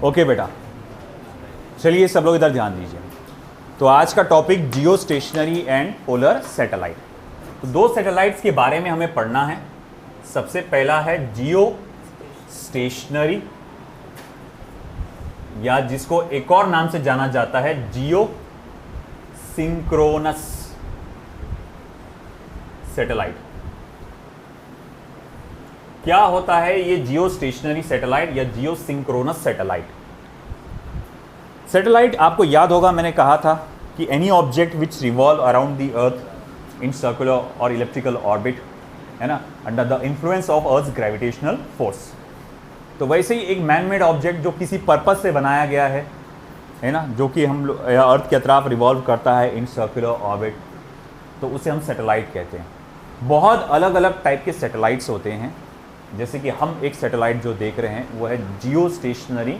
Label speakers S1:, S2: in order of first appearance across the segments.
S1: Okay बेटा, चलिए सब लोग इधर ध्यान दीजिए। तो आज का topic Jio stationery and polar satellite. तो दो सैटेलाइट्स के बारे में हमें पढ़ना है। सबसे पहला है जियो स्टेशनरी, या जिसको एक और नाम से जाना जाता है जियो सिंक्रोनस सैटेलाइट। क्या होता है ये जियो स्टेशनरी सैटेलाइट या जियो सिंक्रोनस सैटेलाइट? सैटेलाइट आपको याद होगा, मैंने कहा था कि any object which revolve around the earth in circular और इलेप्टिकल ऑर्बिट, है ना, under the influence of earth gravitational force. तो वैसे ही एक मैन मेड ऑब्जेक्ट जो किसी पर्पस से बनाया गया है ना, जो कि हम अर्थ के अतराफ रिवॉल्व करता है इन सर्कुलर ऑर्बिट, तो उसे हम सैटेलाइट कहते हैं। बहुत अलग अलग टाइप के सैटेलाइट्स होते हैं। जैसे कि हम एक सैटेलाइट जो देख रहे हैं वो है जियो स्टेशनरी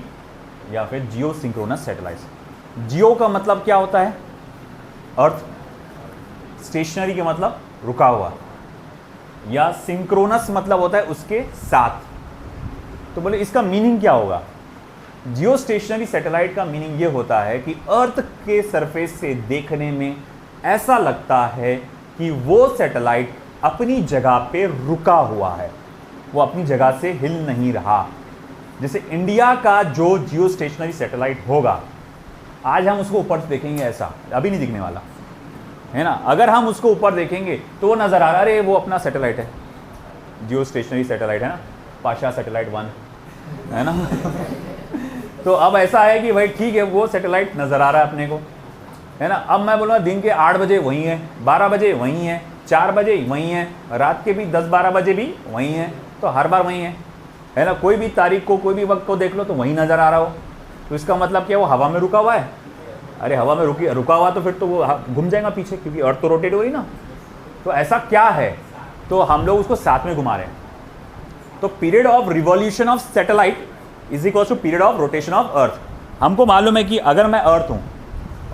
S1: या फिर जियो सिंक्रोनस सैटेलाइट्स। जियो का मतलब क्या होता है? अर्थ। स्टेशनरी का मतलब रुका हुआ, या सिंक्रोनस मतलब होता है उसके साथ। तो बोले इसका मीनिंग क्या होगा? जियो स्टेशनरी सैटेलाइट का मीनिंग ये होता है कि अर्थ के सरफेस से देखने में ऐसा लगता है कि वो सैटेलाइट अपनी जगह पे रुका हुआ है, वो अपनी जगह से हिल नहीं रहा। जैसे इंडिया का जो जियो स्टेशनरी सैटेलाइट होगा, आज हम उसको ऊपर से देखेंगे, ऐसा अभी नहीं दिखने वाला है ना। अगर हम उसको ऊपर देखेंगे तो वो नजर आ रहा है, अरे वो अपना सैटेलाइट है, जियो स्टेशनरी सैटेलाइट है ना, पाशा सैटेलाइट 1 है ना। तो अब ऐसा है कि भाई ठीक है, वो सैटेलाइट नजर आ रहा है अपने को, है ना। अब मैं बोलूँगा दिन के 8 बजे वहीं है, 12 बजे वहीं है, 4 बजे वहीं है, रात के भी 10-12 बजे भी वहीं है, तो हर बार वहीं है ना। कोई भी तारीख को, कोई भी वक्त को देख लो तो वहीं नज़र आ रहा हो, तो इसका मतलब क्या, वो हवा में रुका हुआ है? अरे हवा में रुका हुआ तो फिर तो वो घूम जाएगा पीछे, क्योंकि अर्थ तो रोटेट हो रही ना। तो ऐसा क्या है, तो हम लोग उसको साथ में घुमा रहे हैं। तो period of revolution of satellite is equal to period of rotation of earth. हमको मालूम है कि अगर मैं अर्थ हूँ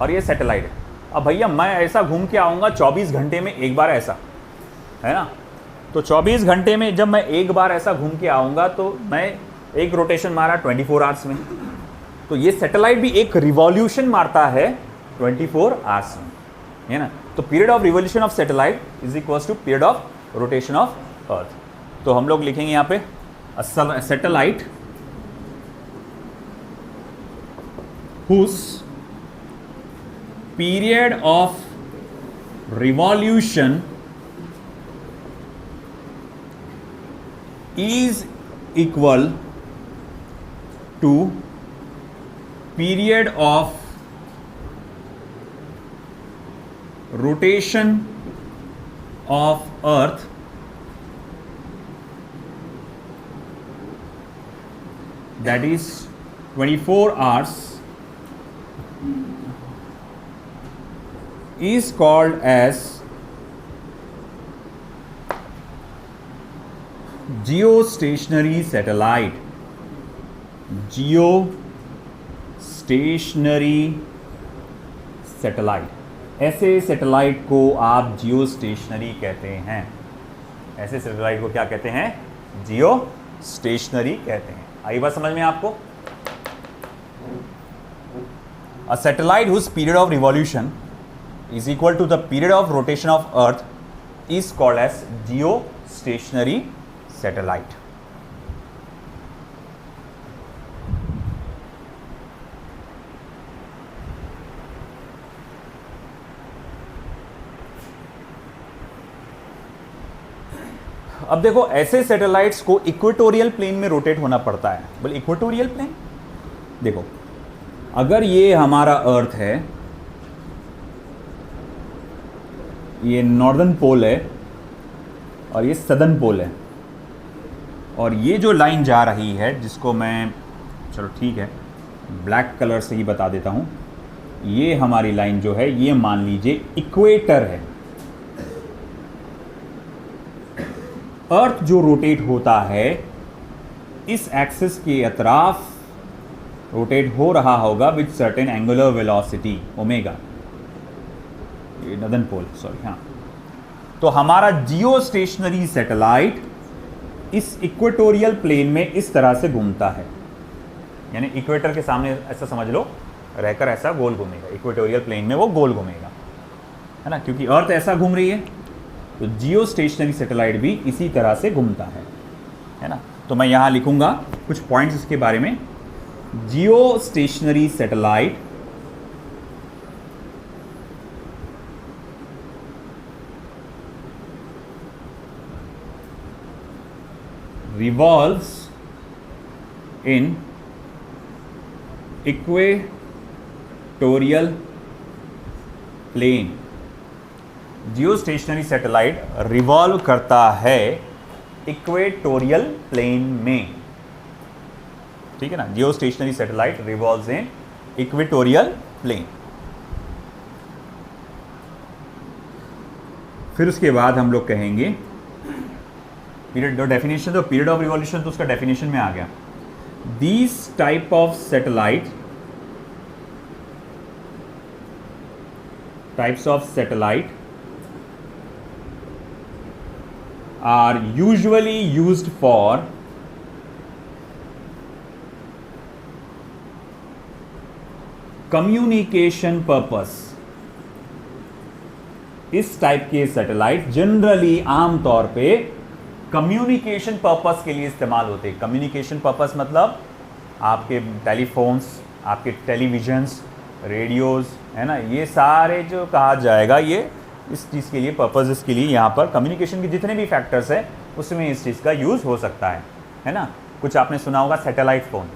S1: और ये सैटेलाइट है, अब भैया मैं ऐसा घूम के आऊँगा 24 घंटे में एक बार, ऐसा है ना। तो 24 घंटे में जब मैं एक बार ऐसा घूम के आऊँगा तो मैं एक रोटेशन मारा 24 आवर्स में, तो ये सैटेलाइट भी एक रिवॉल्यूशन मारता है 24 आवर्स में, है ना। तो period of revolution of satellite is equals to period of rotation of earth. तो हम लोग लिखेंगे यहाँ पे satellite whose period of revolution is equal to period of rotation of earth that is 24 hours is called as Jio stationery satellite. Jio stationery satellite, ऐसे satellite को आप जियो stationery कहते हैं। ऐसे सैटेलाइट को क्या कहते हैं? जियो स्टेशनरी कहते हैं। आई बात समझ में आपको? A satellite whose period of revolution is equal to the period of rotation of earth is called as geostationary satellite. अब देखो, ऐसे सैटेलाइट्स को इक्वेटोरियल प्लेन में रोटेट होना पड़ता है। बोले इक्वेटोरियल प्लेन, देखो अगर ये हमारा अर्थ है, ये नॉर्दर्न पोल है और ये सदर्न पोल है, और ये जो लाइन जा रही है, जिसको मैं, चलो ठीक है ब्लैक कलर से ही बता देता हूँ, ये हमारी लाइन जो है ये मान लीजिए इक्वेटर है। अर्थ जो रोटेट होता है इस एक्सिस के अतराफ रोटेट हो रहा होगा with certain angular velocity omega, ये नॉर्दर्न पोल, सॉरी, हाँ। तो हमारा जियो स्टेशनरी सैटेलाइट इस इक्वेटोरियल प्लेन में इस तरह से घूमता है। यानी इक्वेटर के सामने ऐसा समझ लो रहकर ऐसा गोल घूमेगा, इक्वेटोरियल प्लेन में वो गोल घूमेगा, है ना, क्योंकि अर्थ ऐसा घूम रही है। तो जियो स्टेशनरी सैटेलाइट भी इसी तरह से घूमता है ना। तो मैं यहाँ लिखूंगा कुछ पॉइंट्स इसके बारे में। Geostationary satellite revolves in equatorial plane। Geostationary satellite revolve करता है इक्वेटोरियल प्लेन में, ठीक है ना। Geostationary satellite revolves in equatorial plane. फिर उसके बाद हम लोग कहेंगे पीरियड, डेफिनेशन, तो पीरियड ऑफ रिवॉल्यूशन तो उसका डेफिनेशन में आ गया। These type of satellite, types of satellite are usually used for communication purpose. इस टाइप के सैटेलाइट जनरली आमतौर पे कम्युनिकेशन पर्पस के लिए इस्तेमाल होते हैं। कम्युनिकेशन पर्पस मतलब आपके टेलीफोन्स, आपके टेलीविजन्स, रेडियोज़, है ना, ये सारे जो कहा जाएगा ये इस चीज़ के लिए, पर्पसेस के लिए यहाँ पर कम्युनिकेशन के जितने भी फैक्टर्स हैं उसमें इस चीज़ का यूज़ हो सकता है ना। कुछ आपने सुना होगा सैटेलाइट फ़ोन।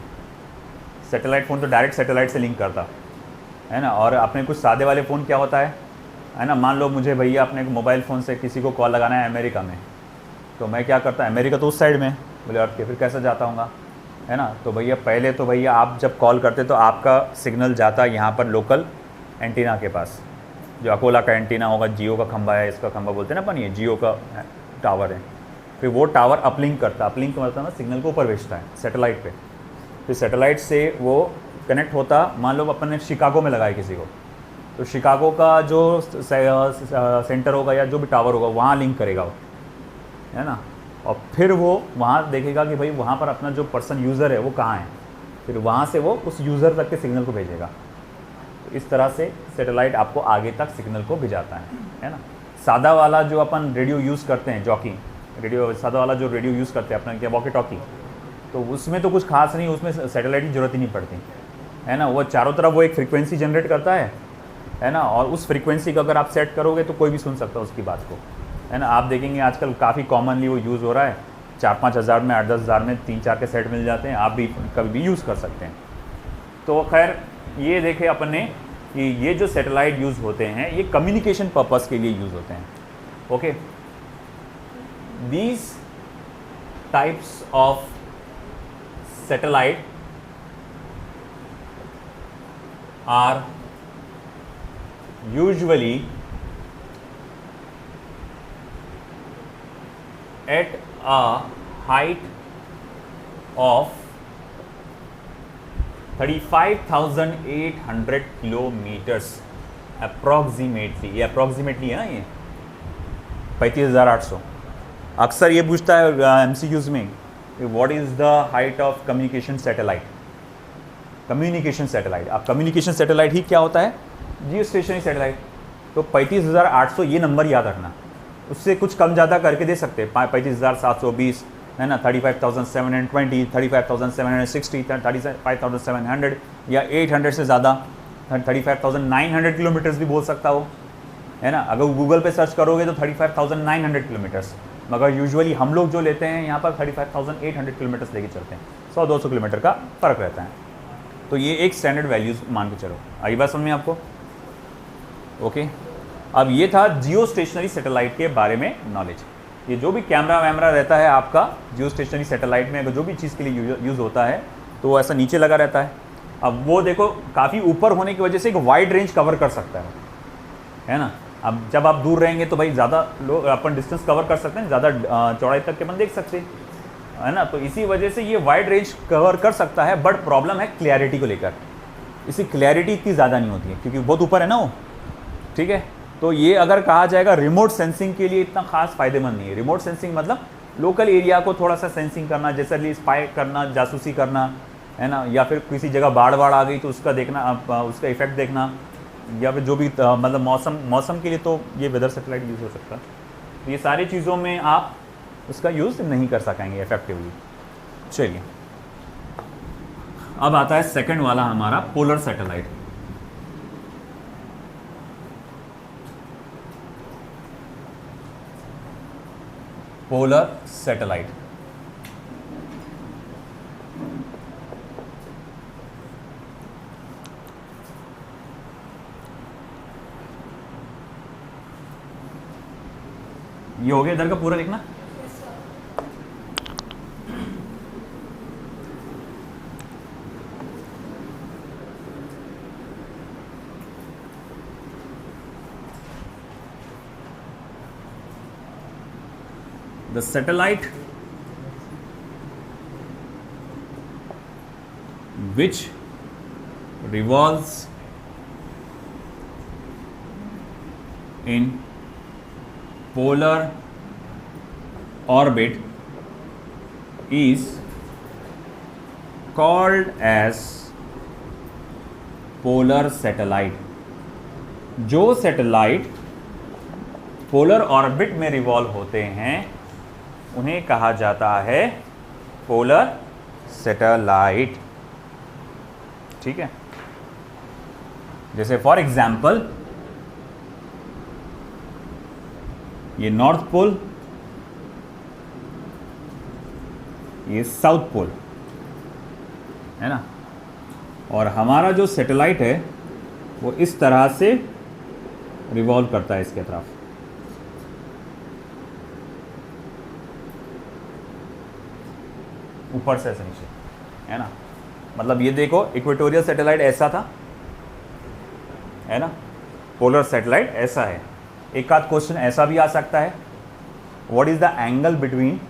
S1: सैटेलाइट फ़ोन तो डायरेक्ट सैटेलाइट से लिंक करता है ना। और अपने कुछ सादे वाले फ़ोन क्या होता है ना, मान लो मुझे भैया अपने मोबाइल फ़ोन से किसी को कॉल लगाना है अमेरिका में, तो मैं क्या करता, अमेरिका तो उस साइड में, बोले अर्थ के, फिर कैसे जाता हूँगा, है ना। तो भैया पहले तो भैया आप जब कॉल करते तो आपका सिग्नल जाता यहाँ पर लोकल एंटीना के पास, जो अकोला का एंटीना होगा, जियो का खंबा है, इसका खंबा बोलते हैं ना अपन, ये जियो का टावर है। फिर वो टावर अपलिंक करता, अपलिंक का मतलब ना सिग्नल को ऊपर भेजता है सैटेलाइट पे। फिर सैटेलाइट से वो कनेक्ट होता, मान लो अपन ने शिकागो में लगाया किसी को, तो शिकागो का जो सेंटर होगा या जो भी टावर होगा वहाँ लिंक करेगा वो, है ना। और फिर वो वहाँ देखेगा कि भाई वहाँ पर अपना जो पर्सन यूज़र है वो कहाँ है, फिर वहाँ से वो उस यूज़र तक के सिग्नल को भेजेगा। तो इस तरह से सैटेलाइट आपको आगे तक सिग्नल को भिजाता है ना। सादा वाला जो अपन रेडियो यूज़ करते हैं, जॉकी रेडियो, सादा वाला जो रेडियो यूज़ करते हैं अपना क्या वॉकी टॉकी, तो उसमें तो कुछ खास नहीं, उसमें सैटेलाइट की ज़रूरत ही नहीं पड़ती, है ना। वो चारों तरफ वो एक फ्रीक्वेंसी जनरेट करता है ना, और उस फ्रीक्वेंसी को अगर आप सेट करोगे तो कोई भी सुन सकता है उसकी बात को, है ना। आप देखेंगे आजकल काफ़ी कॉमनली वो यूज़ हो रहा है, 4-5 हज़ार में, 8-10 हज़ार में 3-4 के सेट मिल जाते हैं, आप भी कभी भी यूज़ कर सकते हैं। तो खैर ये देखे अपन ने कि ये जो सैटेलाइट यूज़ होते हैं ये कम्युनिकेशन पर्पस के लिए यूज़ होते हैं। Okay, these types of satellite are usually at a height of 35,800 kilometres approximately. ये अप्रॉक्सीमेटली है ना, ये 35,800। अक्सर ये पूछता है MCQs में, what is the height of communication satellite. Communication satellite, अब कम्युनिकेशन सैटेलाइट ही क्या होता है, जियो स्टेशनरी सैटेलाइट। तो 35,800 ये नंबर याद रखना, उससे कुछ कम ज़्यादा करके दे सकते हैं, 35,720, है ना, 35,720, 35,760, 35,700 या 800 से ज़्यादा 35,900 किलोमीटर्स भी बोल सकता हो, है ना। अगर गूगल पे सर्च करोगे तो 35,900 किलोमीटर्स, मगर यूजुअली हम लोग जो लेते हैं यहाँ पर 35,800 किलोमीटर्स लेके चलते हैं, 100-200 किलोमीटर का फ़र्क रहता है। तो ये एक स्टैंडर्ड वैल्यूज़ मान के चलो। आई बात समझ में आपको? ओके, अब ये था जियो स्टेशनरी सैटेलाइट के बारे में नॉलेज। ये जो भी कैमरा वैमरा रहता है आपका जियो स्टेशनरी सैटेलाइट में, अगर जो भी चीज़ के लिए यूज़ होता है तो वो ऐसा नीचे लगा रहता है। अब वो देखो काफ़ी ऊपर होने की वजह से एक वाइड रेंज कवर कर सकता है ना। अब जब आप दूर रहेंगे तो भाई ज़्यादा लोग अपन डिस्टेंस कवर कर सकते हैं, ज़्यादा चौड़ाई तक के अपन देख सकते हैं, है ना। तो इसी वजह से ये वाइड रेंज कवर कर सकता है, बट प्रॉब्लम है क्लैरिटी को लेकर। इसकी क्लैरिटी इतनी ज़्यादा नहीं होती है क्योंकि बहुत ऊपर है ना वो, ठीक है। तो ये अगर कहा जाएगा रिमोट सेंसिंग के लिए इतना खास फायदेमंद नहीं है। रिमोट सेंसिंग मतलब लोकल एरिया को थोड़ा सा सेंसिंग करना, जैसे स्पाई करना, जासूसी करना, है ना, या फिर किसी जगह बाढ़ आ गई तो उसका देखना, उसका इफेक्ट देखना, या फिर जो भी मतलब मौसम के लिए तो ये वेदर सैटेलाइट यूज़ हो सकता है। तो ये सारी चीज़ों में आप उसका यूज़ नहीं कर सकेंगे इफेक्टिवली। चलिए, अब आता है सेकंड वाला हमारा पोलर सैटेलाइट। पोलर सैटेलाइट ये हो गया, इधर का पूरा लिखना। The satellite which revolves in polar orbit is called as polar satellite। जो सैटेलाइट पोलर ऑर्बिट में रिवॉल्व होते हैं उन्हें कहा जाता है पोलर सैटेलाइट। ठीक है, जैसे फॉर एग्जाम्पल ये नॉर्थ पोल, ये साउथ पोल है ना, और हमारा जो सैटेलाइट है वो इस तरह से रिवॉल्व करता है इसके तरफ। ऊपर से नीचे, है ना। मतलब ये देखो, इक्वेटोरियल सैटेलाइट ऐसा था, है ना, पोलर सैटेलाइट ऐसा है। एक आध क्वेश्चन ऐसा भी आ सकता है, what is the angle between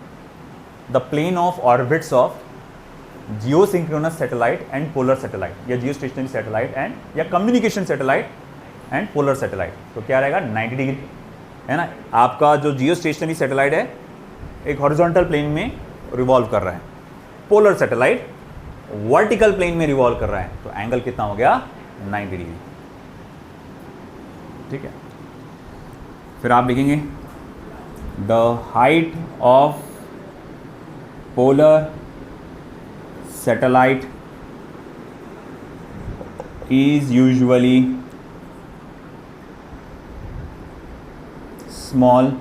S1: the plane of orbits of geosynchronous satellite and polar satellite, या जियो स्टेशनरी सैटेलाइट एंड, या communication satellite and polar satellite. तो क्या रहेगा, 90 डिग्री, है ना। आपका जो जियो स्टेशनरी सैटेलाइट है एक हॉरिजॉन्टल प्लेन में रिवॉल्व कर रहा है, पोलर सैटेलाइट वर्टिकल प्लेन में रिवॉल्व कर रहा है, तो एंगल कितना हो गया, 90 डिग्री। ठीक है, फिर आप लिखेंगे the height of polar satellite is usually small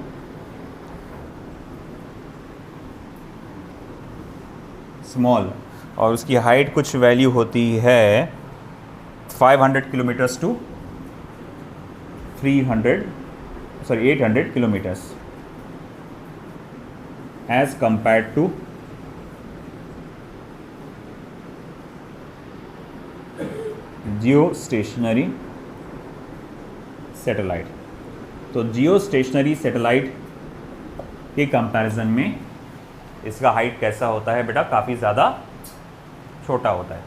S1: और उसकी हाइट कुछ वैल्यू होती है 500 kilometres to 800 kilometres as compared to geostationary satellite. तो जियो स्टेशनरी सैटेलाइट के कंपैरिजन में इसका हाइट कैसा होता है बेटा, काफ़ी ज़्यादा छोटा होता है।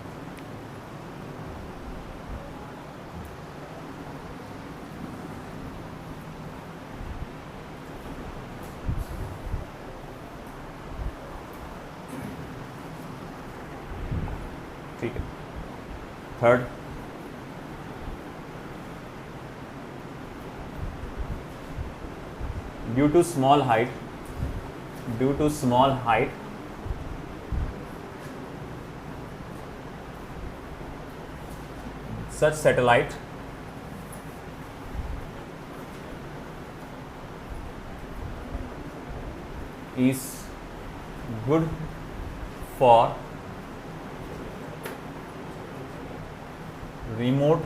S1: ठीक है, third, due to small height, such satellite is good for remote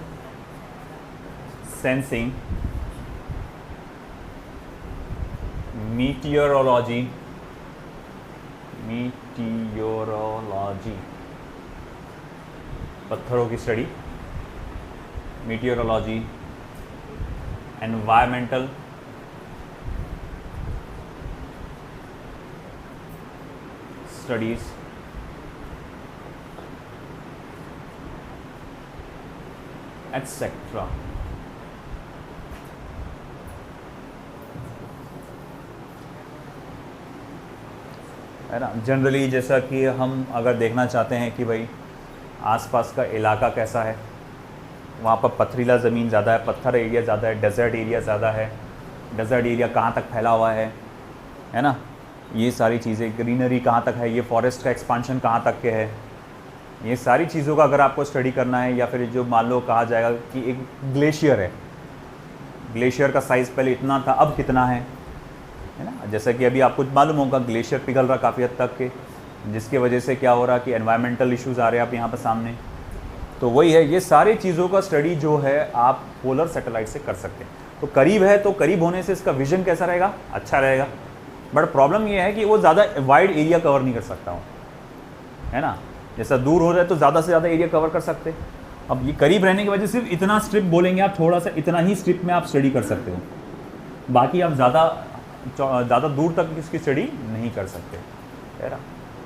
S1: sensing, meteorology, पत्थरों की study, meteorology, environmental studies, etc. है ना। जनरली जैसा कि हम अगर देखना चाहते हैं कि भाई आसपास का इलाका कैसा है, वहाँ पर पथरीला ज़मीन ज़्यादा है, पत्थर एरिया ज़्यादा है, डेजर्ट एरिया ज़्यादा है, डेजर्ट एरिया कहाँ तक फैला हुआ है ना, ये सारी चीज़ें, ग्रीनरी कहाँ तक है, ये फॉरेस्ट का एक्सपांशन कहाँ तक के है, ये सारी चीज़ों का अगर आपको स्टडी करना है। या फिर जो मान लो कहा जाएगा कि एक ग्लेशियर है, ग्लेशियर का साइज़ पहले इतना था अब कितना है ना, जैसा कि अभी आपको मालूम होगा ग्लेशियर पिघल रहा काफ़ी हद तक के, जिसकी वजह से क्या हो रहा कि एनवायरमेंटल इश्यूज़ आ रहे हैं आप यहाँ पर सामने। तो वही है, ये सारी चीज़ों का स्टडी जो है आप पोलर सैटेलाइट से कर सकते हैं। तो करीब है तो करीब होने से इसका विजन कैसा रहेगा, अच्छा रहेगा, बट प्रॉब्लम ये है कि वो ज़्यादा वाइड एरिया कवर नहीं कर सकता हूँ, है ना। जैसा दूर हो जाए तो ज़्यादा से ज़्यादा एरिया कवर कर सकते। अब ये करीब रहने की वजह से सिर्फ इतना स्ट्रिप बोलेंगे आप, थोड़ा सा इतना ही स्ट्रिप में आप स्टडी कर सकते हो, बाकी आप ज़्यादा दूर तक इसकी स्टडी नहीं कर सकते, है ना।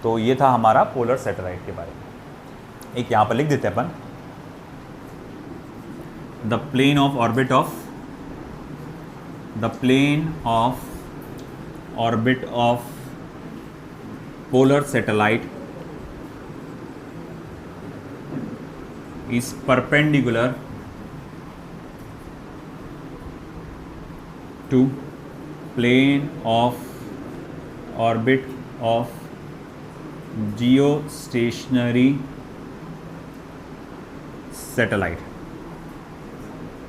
S1: तो ये था हमारा पोलर सैटेलाइट के बारे में। एक यहाँ पर लिख देते हैं अपन, the plane of orbit of polar satellite is perpendicular to plane of orbit of geostationary satellite.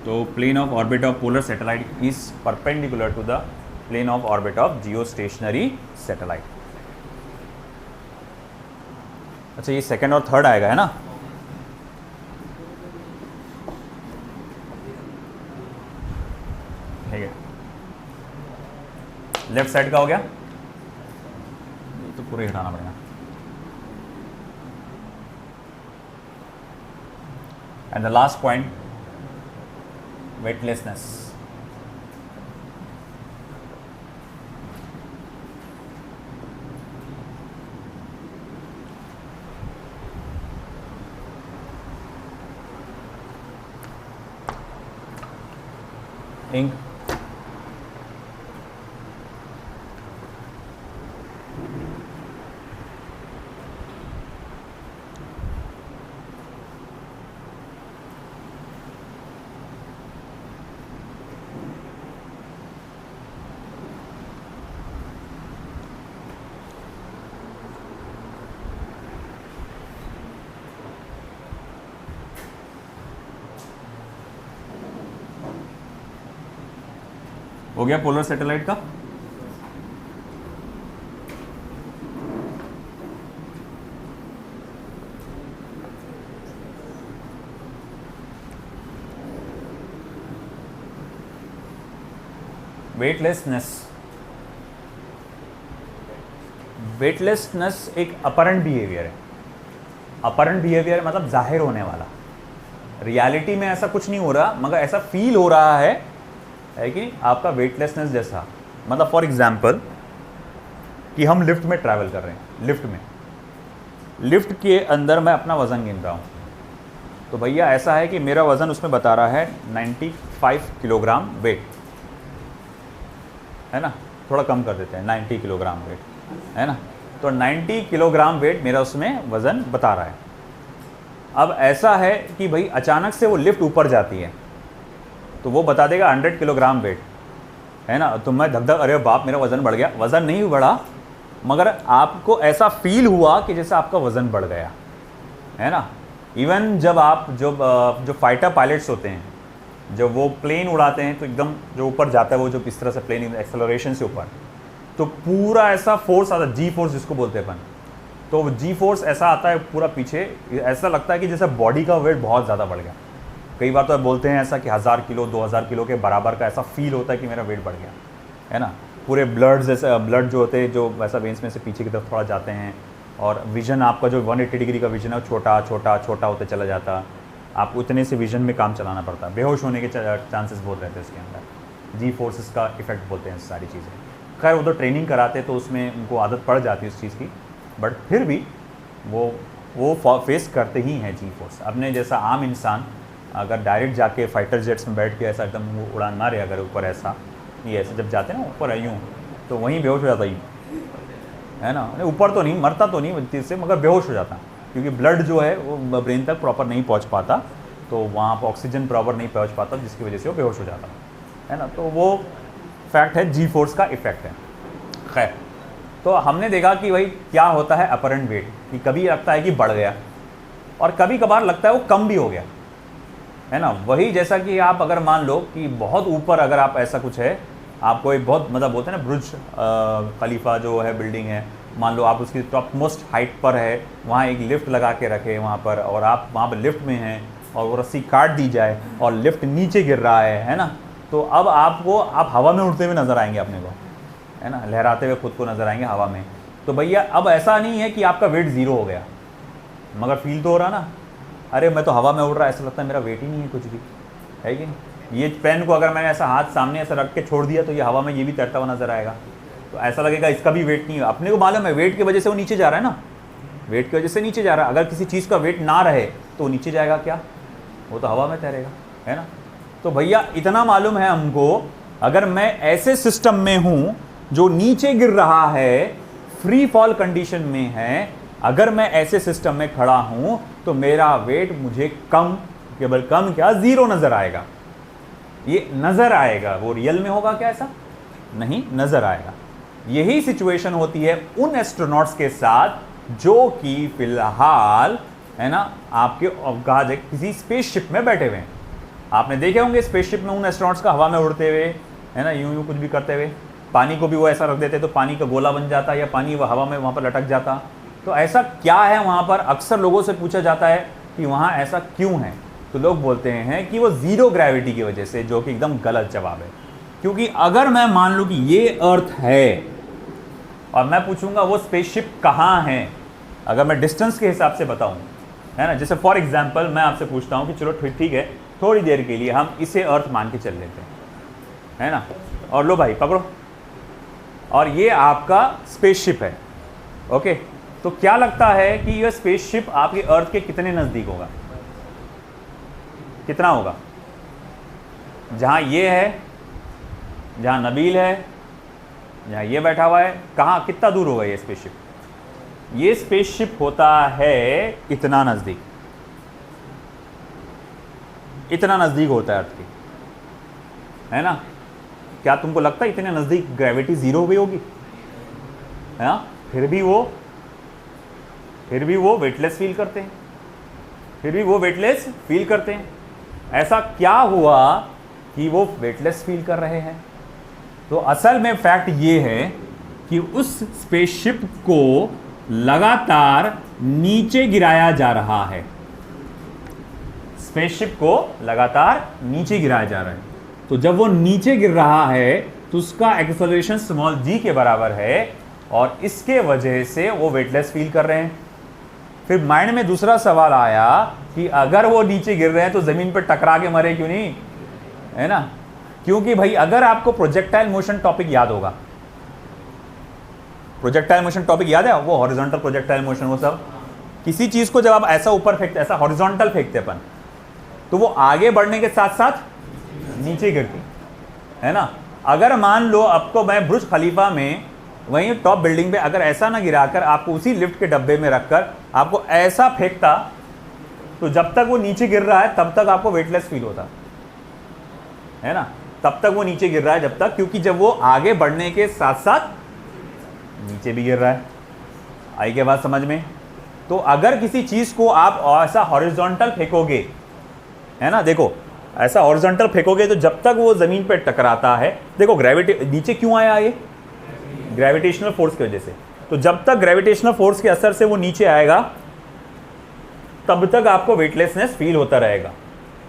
S1: तो plane of orbit of polar satellite is perpendicular to the plane of orbit of geostationary satellite. अच्छा, ये second और third आएगा, है ना। ठीक है, left side का हो गया, ये तो पूरे हटाना पड़ेगा। And the last point, weightlessness. इंक हो गया पोलर सैटेलाइट का। वेटलेसनेस एक अपरेंट बिहेवियर है। अपरेंट बिहेवियर मतलब जाहिर होने वाला, रियलिटी में ऐसा कुछ नहीं हो रहा मगर ऐसा फील हो रहा है कि आपका वेटलेसनेस जैसा। मतलब फॉर एग्जांपल कि हम लिफ्ट में ट्रैवल कर रहे हैं, लिफ्ट के अंदर मैं अपना वज़न गिन रहा हूँ, तो भैया ऐसा है कि मेरा वज़न उसमें बता रहा है 95 किलोग्राम वेट, है ना, थोड़ा कम कर देते हैं 90 किलोग्राम वेट, है ना। तो 90 किलोग्राम वेट मेरा उसमें वज़न बता रहा है। अब ऐसा है कि भाई अचानक से वो लिफ्ट ऊपर जाती है तो वो बता देगा 100 किलोग्राम वेट, है ना। तो मैं धक अरे बाप मेरा वज़न बढ़ गया। वज़न नहीं बढ़ा मगर आपको ऐसा फील हुआ कि जैसे आपका वज़न बढ़ गया, है ना। इवन जब आप जो फाइटर पायलट्स होते हैं, जब वो प्लेन उड़ाते हैं तो एकदम जो ऊपर जाता है वो जो किस तरह से प्लेन एक्सेलरेशन से ऊपर, तो पूरा ऐसा फोर्स आता है, जी फोर्स जिसको बोलते हैं अपन, तो जी फोर्स ऐसा आता है पूरा पीछे, ऐसा लगता है कि जैसे बॉडी का वेट बहुत ज़्यादा बढ़ गया। कई बार तो बोलते हैं ऐसा कि 1000 किलो 2000 किलो के बराबर का ऐसा फील होता है कि मेरा वेट बढ़ गया, है ना। पूरे ब्लड जैसे ब्लड जो होते हैं जो वैसा वेंस में से पीछे की तरफ थोड़ा जाते हैं, और विजन आपका जो 180 डिग्री का विजन है छोटा छोटा छोटा होते चला जाता। आपको इतने से विजन में काम चलाना पड़ता है, बेहोश होने के चांसेस बहुत रहते हैं इसके अंदर। जी फोर्सेस का इफेक्ट बोलते हैं सारी चीज़ें। खैर वो तो ट्रेनिंग कराते तो उसमें उनको आदत पड़ जाती है उस चीज़ की, बट फिर भी वो फेस करते ही हैं जी फोर्स। अपने जैसा आम इंसान अगर डायरेक्ट जाके फाइटर जेट्स में बैठ के ऐसा एकदम वो उड़ान मारे अगर ऊपर, ऐसा ये ऐसे जब जाते हैं ना ऊपर यूँ, तो वहीं बेहोश हो जाता ही, है ना। ऊपर तो नहीं मरता तो नहीं चीज़ से मगर बेहोश हो जाता, क्योंकि ब्लड जो है वो ब्रेन तक प्रॉपर नहीं पहुंच पाता, तो वहाँ पर ऑक्सीजन प्रॉपर नहीं पहुंच पाता, जिसकी वजह से वो बेहोश हो जाता है ना। तो वो फैक्ट है, जी फोर्स का इफेक्ट है। खैर, तो हमने देखा कि भाई क्या होता है अपरेंट वेट, कि कभी लगता है कि बढ़ गया और कभी कभार लगता है वो कम भी हो गया, है ना। वही जैसा कि आप अगर मान लो कि बहुत ऊपर अगर आप ऐसा कुछ है, आपको एक बहुत मतलब बोलते हैं ना बुर्ज खलीफा जो है बिल्डिंग है, मान लो आप उसकी टॉप मोस्ट हाइट पर है, वहाँ एक लिफ्ट लगा के रखे वहाँ पर, और आप वहाँ पर लिफ्ट में हैं और वो रस्सी काट दी जाए और लिफ्ट नीचे गिर रहा है ना, तो अब आप हवा में उड़ते हुए नज़र आएंगे अपने को, है ना, लहराते हुए खुद को नज़र आएंगे हवा में। तो भैया अब ऐसा नहीं है कि आपका वेट ज़ीरो हो गया, मगर फील तो हो रहा ना, अरे मैं तो हवा में उड़ रहा है, ऐसा लगता है मेरा वेट ही नहीं है कुछ भी, है कि नहीं। ये पेन को अगर मैंने ऐसा हाथ सामने ऐसा रख के छोड़ दिया तो ये हवा में ये भी तैरता हुआ नजर आएगा, तो ऐसा लगेगा इसका भी वेट नहीं है। अपने को मालूम है वेट की वजह से वो नीचे जा रहा है ना, वेट की वजह से नीचे जा रहा है। अगर किसी चीज़ का वेट ना रहे तो वो नीचे जाएगा क्या, वो तो हवा में तैरेगा, है ना। तो भैया इतना मालूम है हमको, अगर मैं ऐसे सिस्टम में हूँ जो नीचे गिर रहा है, फ्री फॉल कंडीशन में है, अगर मैं ऐसे सिस्टम में खड़ा हूं तो मेरा वेट मुझे कम, केवल कम क्या, ज़ीरो नज़र आएगा। ये नज़र आएगा, वो रियल में होगा क्या, ऐसा नहीं, नज़र आएगा। यही सिचुएशन होती है उन एस्ट्रोनॉट्स के साथ जो कि फिलहाल, है ना, आपके अवकाश किसी स्पेसशिप में बैठे हुए हैं। आपने देखे होंगे स्पेसशिप में उन एस्ट्रोनॉट्स का हवा में उड़ते हुए, है ना, यूं यूं कुछ भी करते हुए। पानी को भी वो ऐसा रख देते तो पानी का गोला बन जाता, या पानी वो हवा में वहाँ पर लटक जाता। तो ऐसा क्या है वहाँ पर, अक्सर लोगों से पूछा जाता है कि वहाँ ऐसा क्यों है, तो लोग बोलते हैं कि वो ज़ीरो ग्रेविटी की वजह से, जो कि एकदम गलत जवाब है। क्योंकि अगर मैं मान लूँ कि ये अर्थ है और मैं पूछूंगा वो स्पेसशिप कहाँ है, अगर मैं डिस्टेंस के हिसाब से बताऊँ, है ना, जैसे फॉर एग्जाम्पल मैं आपसे पूछता हूँ कि चलो ठीक है, थोड़ी देर के लिए हम इसे अर्थ मान के चल लेते हैं, है ना, और लो भाई पकड़ो, और ये आपका स्पेसशिप है, ओके। तो क्या लगता है कि यह स्पेसशिप आपके अर्थ के कितने नज़दीक होगा, कितना होगा? जहाँ ये है, जहाँ नबील है, जहाँ ये बैठा हुआ है, कहाँ कितना दूर होगा ये स्पेसशिप? ये स्पेसशिप होता है इतना नज़दीक, इतना नज़दीक होता है अर्थ के, है ना। क्या तुमको लगता है इतने नज़दीक ग्रेविटी ज़ीरो हो गई होगी? हाँ, फिर भी वो वेटलेस फील करते हैं, फिर भी वो वेटलेस फील करते हैं। ऐसा क्या हुआ कि वो वेटलेस फील कर रहे हैं? तो असल में फैक्ट ये है कि उस स्पेसशिप को लगातार नीचे गिराया जा रहा है, स्पेसशिप को लगातार नीचे गिराया जा रहा है। तो जब वो नीचे गिर रहा है तो उसका एक्सेलरेशन स्मॉल g के बराबर है, और इसके वजह से वो वेटलेस फील कर रहे हैं। फिर माइंड में दूसरा सवाल आया कि अगर वो नीचे गिर रहे हैं तो जमीन पर टकरा के मरे क्यों नहीं, है ना। क्योंकि भाई अगर आपको प्रोजेक्टाइल मोशन टॉपिक याद होगा, प्रोजेक्टाइल मोशन टॉपिक याद है, वो हॉरिजॉन्टल प्रोजेक्टाइल मोशन, वो सब किसी चीज को जब आप ऐसा ऊपर फेंकते, ऐसा हॉरिजॉन्टल फेंकते अपन, तो वो आगे बढ़ने के साथ साथ नीचे गिरती, है ना। अगर मान लो आपको मैं बुर्ज खलीफा में वहीं टॉप बिल्डिंग पे अगर ऐसा ना गिराकर आपको उसी लिफ्ट के डब्बे में रखकर आपको ऐसा फेंकता, तो जब तक वो नीचे गिर रहा है तब तक आपको वेटलेस फील होता, है ना। तब तक वो नीचे गिर रहा है जब तक, क्योंकि जब वो आगे बढ़ने के साथ साथ नीचे भी गिर रहा है। आई के बात समझ में? तो अगर किसी चीज को आप ऐसा हॉरिजॉन्टल फेंकोगे, है ना, देखो ऐसा हॉरिजॉन्टल फेंकोगे तो जब तक वो जमीन पे टकराता है, देखो ग्रेविटी नीचे क्यों आया, ये ग्रेविटेशनल फोर्स की वजह से। तो जब तक ग्रेविटेशनल फोर्स के असर से वो नीचे आएगा तब तक आपको वेटलेसनेस फील होता रहेगा।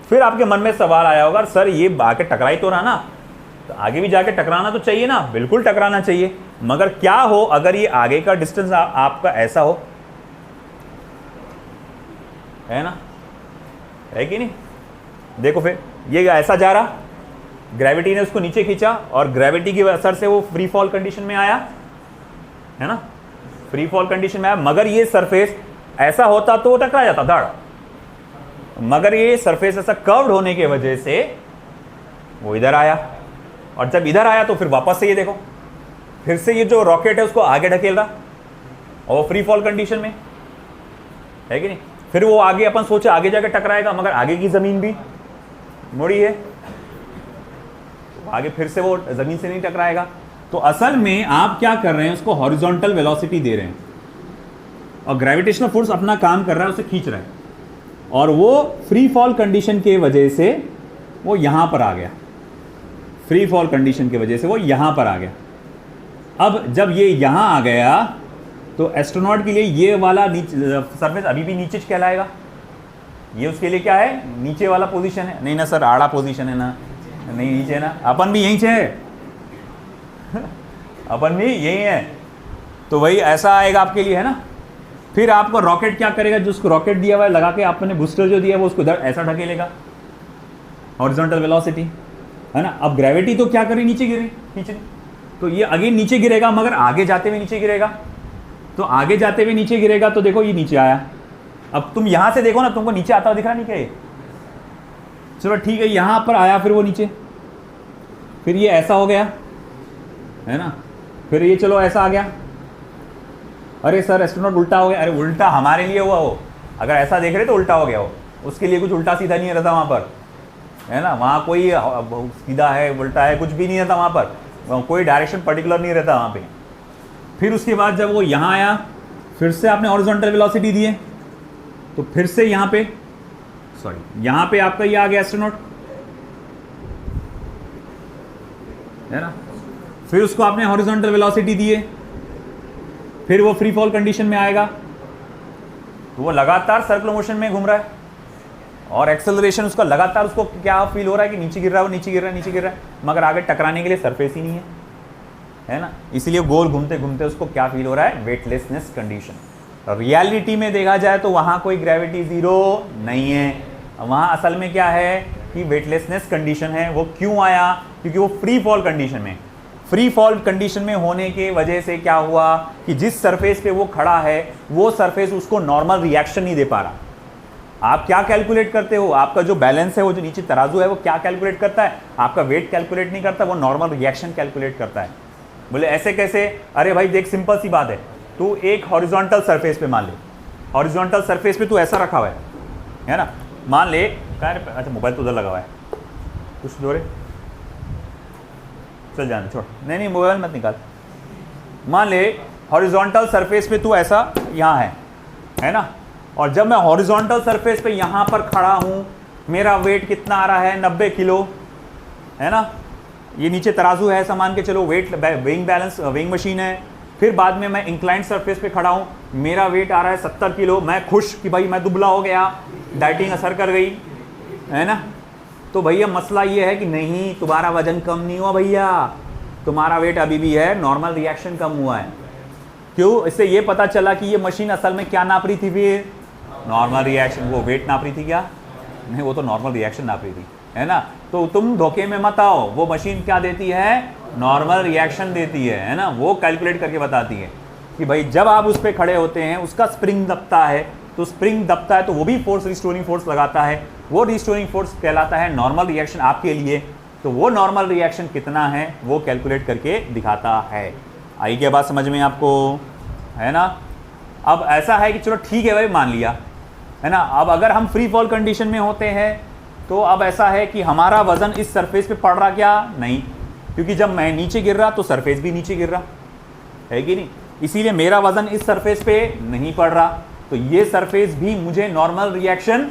S1: फिर आपके मन में सवाल आया होगा, सर ये आके टकराई तो रहा ना, तो आगे भी जाके टकराना तो चाहिए ना। बिल्कुल टकराना चाहिए, मगर क्या हो अगर ये आगे का डिस्टेंस आपका ऐसा हो, है ना, है कि नहीं। देखो फिर ये ऐसा जा रहा, ग्रेविटी ने उसको नीचे खींचा और ग्रेविटी की असर से वो फ्री फॉल कंडीशन में आया, है ना, फ्री फॉल कंडीशन में आया। मगर ये सरफेस ऐसा होता तो टकरा जाता धड़, मगर ये सरफेस ऐसा कर्व्ड होने की वजह से वो इधर आया, और जब इधर आया तो फिर वापस से ये देखो, फिर से ये जो रॉकेट है उसको आगे ढकेल रहा और वो फ्री फॉल कंडीशन में। है कि नहीं। फिर वो आगे अपन सोचे आगे जाके टकराएगा, मगर आगे की ज़मीन भी मुड़ी है, तो आगे फिर से वो ज़मीन से नहीं टकराएगा। तो असल में आप क्या कर रहे हैं, उसको हॉरिजॉन्टल वेलोसिटी दे रहे हैं और ग्रेविटेशनल फोर्स अपना काम कर रहा है, उसे खींच रहा है, और वो फ्री फॉल कंडीशन के वजह से वो यहाँ पर आ गया, फ्री फॉल कंडीशन की वजह से वो यहाँ पर आ गया। अब जब ये यहाँ आ गया तो एस्ट्रोनॉट के लिए ये वाला सरफेस अभी भी नीचे कहलाएगा, ये उसके लिए क्या है, नीचे वाला पोजीशन है। नहीं ना सर, आड़ा पोजीशन है ना, नहीं नीचे ना, अपन भी यहीं है अपन भी यही है। तो वही ऐसा आएगा आपके लिए, है ना। फिर आपको रॉकेट क्या करेगा, जो उसको रॉकेट दिया हुआ है लगा के आपने बूस्टर जो दिया है वो उसको ऐसा ढकेलेगा, हॉरिजॉन्टल वेलोसिटी, है ना। अब ग्रेविटी तो क्या करे, नीचे गिरे, नीचे, तो ये अगेन नीचे गिरेगा, मगर आगे जाते हुए नीचे गिरेगा। तो आगे जाते हुए नीचे गिरेगा तो देखो ये नीचे आया। अब तुम यहां से देखो ना, तुमको नीचे आता हुआ दिख रहा नहीं क्या ये, चलो ठीक है, यहां पर आया, फिर वो नीचे, फिर ये ऐसा हो गया, है ना। फिर ये चलो ऐसा आ गया, अरे सर एस्ट्रोनॉट उल्टा हो गया, अरे उल्टा हमारे लिए हुआ वो, अगर ऐसा देख रहे तो उल्टा हो गया वो, उसके लिए कुछ उल्टा सीधा नहीं रहता वहाँ पर, है ना। वहाँ कोई सीधा है उल्टा है कुछ भी नहीं रहता वहाँ पर, कोई डायरेक्शन पर्टिकुलर नहीं रहता वहाँ पे। फिर उसके बाद जब वो यहाँ आया, फिर से आपने हॉरिजॉन्टल वेलोसिटी दिए, तो फिर से यहाँ पे यहाँ पे आपका ये आ गया एस्ट्रोनॉट, है ना। फिर उसको आपने हॉरिजॉन्टल वेलोसिटी दिए, फिर वो फ्री फॉल कंडीशन में आएगा, तो वो लगातार सर्कुलर मोशन में घूम रहा है और एक्सेलरेशन उसका लगातार, उसको क्या फील हो रहा है कि नीचे गिर रहा है, वो नीचे गिर रहा है, नीचे गिर रहा है, मगर आगे टकराने के लिए सरफेस ही नहीं है, है ना। इसलिए गोल घूमते घूमते उसको क्या फील हो रहा है, वेटलेसनेस कंडीशन। रियलिटी में देखा जाए तो वहाँ कोई ग्रेविटी जीरो नहीं है, वहाँ असल में क्या है कि वेटलेसनेस कंडीशन है। वो क्यों आया, क्योंकि वो फ्री फॉल कंडीशन में, फ्री फॉल कंडीशन में होने के वजह से क्या हुआ कि जिस सरफेस पे वो खड़ा है वो सरफेस उसको नॉर्मल रिएक्शन नहीं दे पा रहा। आप क्या कैलकुलेट करते हो, आपका जो बैलेंस है, वो जो नीचे तराजू है वो क्या कैलकुलेट करता है, आपका वेट कैलकुलेट नहीं करता, वो नॉर्मल रिएक्शन कैलकुलेट करता है। बोले ऐसे कैसे, अरे भाई देख सिंपल सी बात है, तू एक हॉरिजॉन्टल सरफेस पे मान ले, हॉरिजॉन्टल सरफेस पे तू ऐसा रखा हुआ है ना, मान ले, अच्छा मोबाइल तो उधर लगा हुआ है, कुछ जोरे चल जाने छोड़, नहीं मोबाइल मत निकाल। मान ले हॉरिजॉन्टल सरफेस पे तू ऐसा यहाँ है ना, और जब मैं हॉरिजॉन्टल सरफेस पे यहाँ पर खड़ा हूँ, मेरा वेट कितना आ रहा है, 90 किलो, है ना। ये नीचे तराजू है, सामान के चलो weight weighing balance weighing machine है। फिर बाद में मैं इंक्लाइंड सरफेस पे खड़ा हूँ, मेरा वेट आ रहा है 70 किलो, मैं खुश कि भाई मैं दुबला हो गया, डाइटिंग असर कर गई, है ना। तो भैया मसला ये है कि नहीं, तुम्हारा वजन कम नहीं हुआ भैया, तुम्हारा वेट अभी भी है, नॉर्मल रिएक्शन कम हुआ है। क्यों, इससे ये पता चला कि ये मशीन असल में क्या नाप रही थी, फिर नॉर्मल रिएक्शन। वो वेट नाप रही थी क्या, नहीं, वो तो नॉर्मल रिएक्शन नाप रही थी, है ना। तो तुम धोखे में मत आओ, वो मशीन क्या देती है, नॉर्मल रिएक्शन देती है ना। वो कैलकुलेट करके बताती है कि भाई जब आप उस पर खड़े होते हैं उसका स्प्रिंग दबता है, तो स्प्रिंग दबता है तो वो भी फोर्स, रिस्टोरिंग फोर्स लगाता है, वो रिस्टोरिंग फोर्स कहलाता है नॉर्मल रिएक्शन आपके लिए। तो वो नॉर्मल रिएक्शन कितना है वो कैलकुलेट करके दिखाता है। आई क्या बात समझ में आपको, है ना। अब ऐसा है कि चलो ठीक है भाई मान लिया, है ना। अब अगर हम फ्री फॉल कंडीशन में होते हैं तो अब ऐसा है कि हमारा वजन इस सरफेस पे पड़ रहा क्या, नहीं, क्योंकि जब मैं नीचे गिर रहा तो सरफेस भी नीचे गिर रहा है कि नहीं, इसीलिए मेरा वजन इस सरफेस पे नहीं पड़ रहा, तो ये सरफेस भी मुझे नॉर्मल रिएक्शन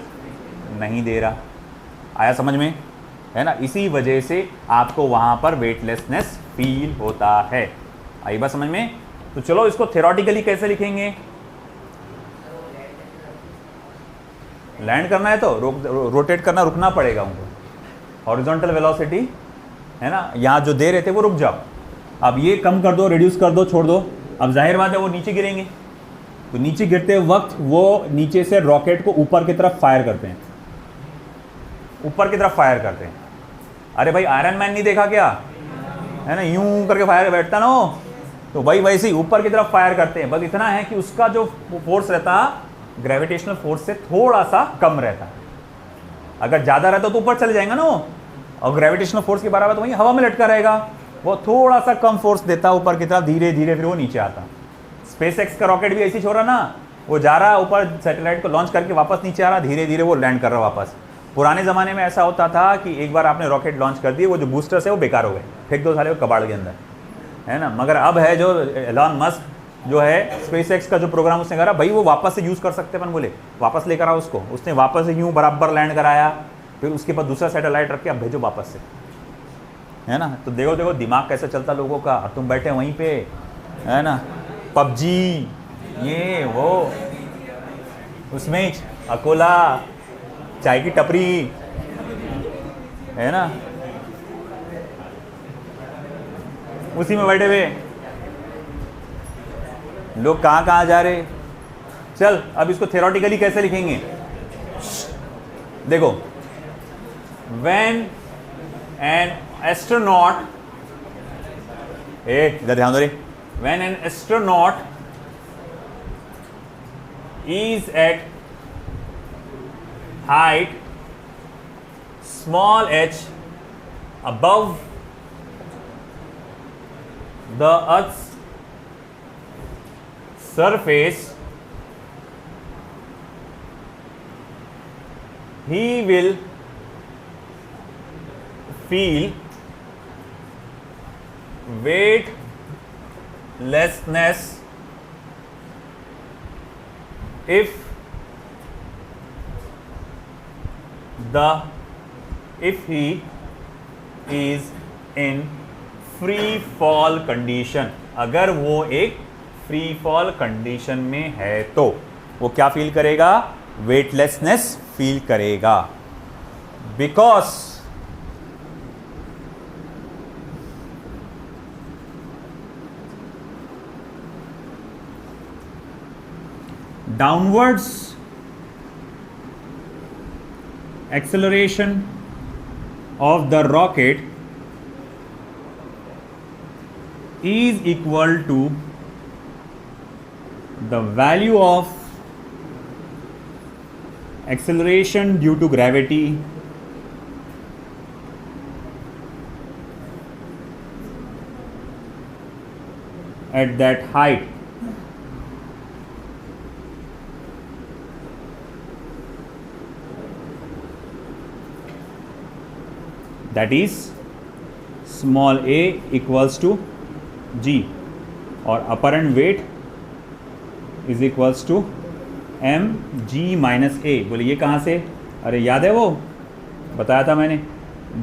S1: नहीं दे रहा। आया समझ में, है ना। इसी वजह से आपको वहां पर वेटलेसनेस फील होता है। आई बात समझ में। तो चलो इसको थ्योरेटिकली कैसे लिखेंगे, लैंड करना है तो रोटेट करना, रुकना पड़ेगा उनको, हॉरिजॉन्टल वेलोसिटी, है ना, यहाँ जो दे रहे थे वो रुक जाओ, अब ये कम कर दो, रिड्यूस कर दो, छोड़ दो। अब जाहिर बात है वो नीचे गिरेंगे, तो नीचे गिरते वक्त वो नीचे से रॉकेट को ऊपर की तरफ फायर करते हैं, ऊपर की तरफ फायर करते हैं। अरे भाई आयरन मैन नहीं देखा क्या, है ना, यूं करके फायर बैठता ना वो, तो भाई वैसे ही ऊपर की तरफ फायर करते हैं। बस इतना है कि उसका जो फोर्स रहता ग्रेविटेशनल फोर्स से थोड़ा सा कम रहता है, अगर ज़्यादा रहता तो ऊपर चले जाएगा ना वो, और ग्रेविटेशनल फोर्स के बराबर तो वहीं हवा में लटका रहेगा, वो थोड़ा सा कम फोर्स देता ऊपर की तरफ, धीरे धीरे फिर वो नीचे आता। स्पेस एक्स का रॉकेट भी ऐसी छोड़ा ना, वो जा रहा ऊपर, सैटेलाइट को लॉन्च करके वापस नीचे आ रहा, धीरे धीरे वो लैंड कर रहा वापस। पुराने ज़माने में ऐसा होता था कि एक बार आपने रॉकेट लॉन्च कर दिए, वो जो बूस्टर्स है वो बेकार हो गए, फेंक दो साले वो कबाड़ के अंदर, है ना। मगर अब है जो एलॉन मस्क जो है स्पेस एक्स का जो प्रोग्राम उसने करा, भाई वो वापस से यूज़ कर सकते अपन बोले, वापस लेकर आओ उसको। उसने वापस से यूँ बराबर लैंड कराया, फिर उसके बाद दूसरा सैटेलाइट रख के अब भेजो वापस से, है ना। तो देखो देखो दिमाग कैसे चलता लोगों का, तुम बैठे वहीं पे, है ना, पबजी ये वो, उसमें अकोला चाय की टपरी, है ना, उसी में बैठे हुए लोग कहाँ कहाँ जा रहे। चल अब इसको थ्योरेटिकली कैसे लिखेंगे, देखो, व्हेन एन एस्ट्रोनॉट, इधर ध्यान दो रे, when an astronaut is at height small h above the Earth's surface, he will feel weightlessness if he is in free fall condition, अगर वो एक फ्री फॉल कंडीशन में है तो वो क्या फील करेगा, वेटलेसनेस फील करेगा, because downwards acceleration of the rocket is equal to the value of acceleration due to gravity at that height that is small a equals to g और apparent weight is equals to m g minus a। बोले ये कहाँ से, अरे याद है वो बताया था मैंने,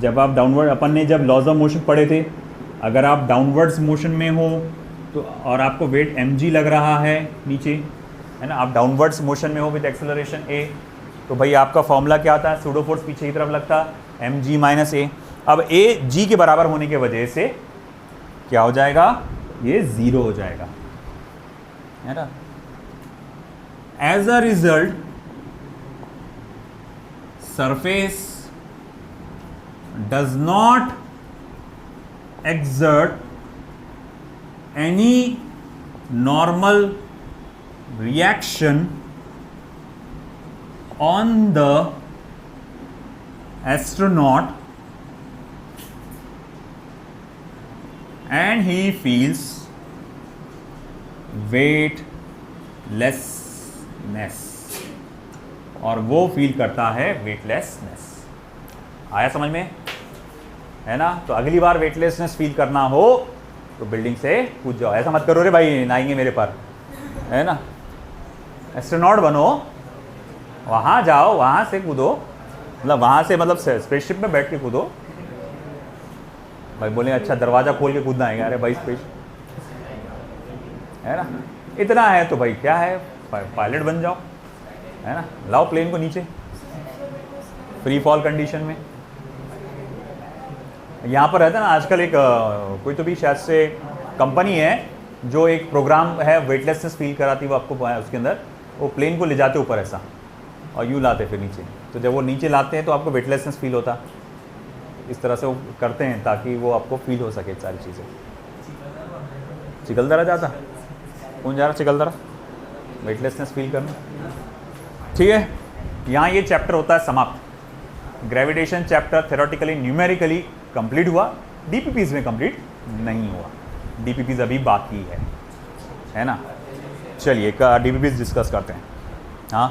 S1: जब आप डाउनवर्ड, अपन ने जब लॉज ऑफ मोशन पढ़े थे, अगर आप डाउनवर्ड्स मोशन में हो तो और आपको वेट mg लग रहा है नीचे, है ना, आप डाउनवर्ड्स मोशन में हो विद एक्सेलरेशन a, तो भाई आपका फॉर्मूला क्या आता है, सूडो फोर्स पीछे की तरफ लगता mg माइनस a। अब a g के बराबर होने की वजह से क्या हो जाएगा, ये 0 हो जाएगा, है ना। As a result surface does not exert any normal reaction on the astronaut and he feels weightlessness, और वो फील करता है वेटलेसनेस। आया समझ में, है ना। तो अगली बार वेटलेसनेस फील करना हो तो बिल्डिंग से कूद जाओ, ऐसा मत करो रे भाई नाएंगे मेरे पर, है ना। एस्ट्रोनॉट बनो, वहाँ जाओ, वहाँ से कूदो, मतलब वहाँ से मतलब स्पेसशिप में बैठ के कूदो। भाई बोले अच्छा दरवाज़ा खोल के कूदना है, अरे भाई स्पेस, है ना, इतना है तो भाई क्या है, पायलट बन जाओ, है ना। लाओ प्लेन को नीचे फ्री फॉल कंडीशन में। यहाँ पर रहता है ना आजकल एक कोई तो भी शायद से कंपनी है जो एक प्रोग्राम है वेटलेसनेस फील कराती, वो आपको उसके अंदर वो प्लेन को ले जाते ऊपर ऐसा और यूँ लाते फिर नीचे, तो जब वो नीचे लाते हैं तो आपको वेटलेसनेस फील होता, इस तरह से वो करते हैं ताकि वो आपको फील हो सके सारी चीज़ें। चिकलदरा जाता, कौन जा रहा चिकलदरा, वेटलेसनेस फील करना, ठीक है। यहाँ ये चैप्टर होता है समाप्त। Gravitation chapter theoretically numerically complete हुआ, डीपीपीज में कंप्लीट नहीं हुआ, डीपीपीज अभी बाकी है ना। चलिए DBPs डिस्कस करते हैं। हाँ